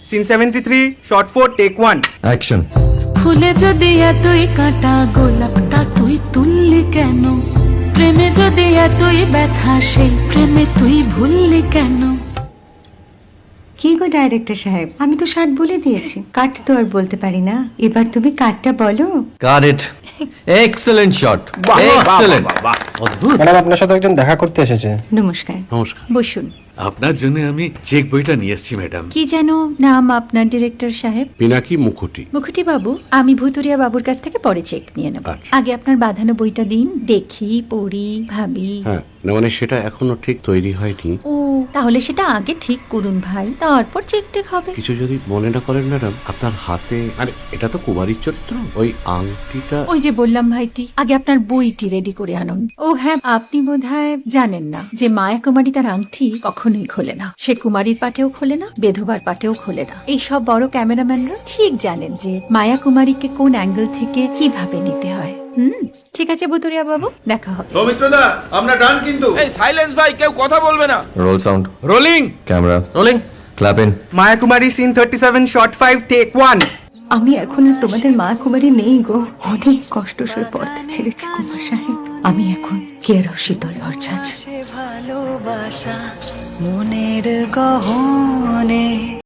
Scene 73 short 4 take 1 action. ফুলে যদি এতই কাঁটা গোলাপটা তুই তুললি কেন? প্রেমে যদি এতই ব্যথা সেই প্রেমে তুই ভুললি কেন? কি গো ডাইরেক্টর সাহেব, আমি তো 60 বলে দিয়েছি, কাট তো আর বলতে পারি না, এবার তুমি কাটটা বলো। Got it. Excellent shot, excellent. অদ্ভুত। ম্যাডাম, আপনার সাথে একজন দেখা করতে এসেছে। নমস্কার। নমস্কার। বসুন। আপনার জন্য আমি চেক বইটা নিয়ে এসেছি ম্যাডাম। কি যেন নাম আপনার ডিরেক্টর সাহেব? পিনাকি মুখোটি। মুখুটি বাবু, আমি ভুতুরিয়া বাবুর কাছ থেকে পরে চেক নিয়ে নেব। আচ্ছা। আগে আপনার বাঁধানো বইটা দিন, দেখি, পড়ি, ভাবি। হ্যাঁ, না মানে সেটা এখনো ঠিক তৈরি হয়নি। ও, তাহলে সেটা আগে ঠিক করুন ভাই, তারপর চেক টেক হবে। কিছু যদি মনে না করেন ম্যাডাম, আপনার হাতে, আরে এটা তো কুমারীর চরিত্র, ওই আংটিটা। ওই যে বললাম ভাইটি, আগে আপনার বইটি রেডি করে আনুন। ও হ্যাঁ, আপনি বোধহয় জানেন না যে মায়া কুমারী তার আংটি কখনোই খোলে না। সে কুমারীর পাটেও খোলে না, বেধবার পাটেও খোলে না। এই সব বড় ক্যামেরাম্যানরা ঠিক জানেন যে মায়া কুমারীকে কোন অ্যাঙ্গেল থেকে কিভাবে নিতে হয়। ঠিক আছে ভুতুরিয়া বাবু, দেখা হবে। সৌমিত্রদা, আমরা ডান কিন্তু। এই সাইলেন্স ভাই, কেউ কথা বলবে না। Roll sound, rolling. Camera rolling, clap in. Maya Kumari scene 37 shot 5 take 1 আমি এখন আর তোমাদের মা কুমারী নেই গো, অনেক কষ্ট সয়ে পর্দা ছেড়েছি কুমার সাহেব। আমি এখন কেরো শীতল ভরছাছ। ভালোবাসা মনের গহনে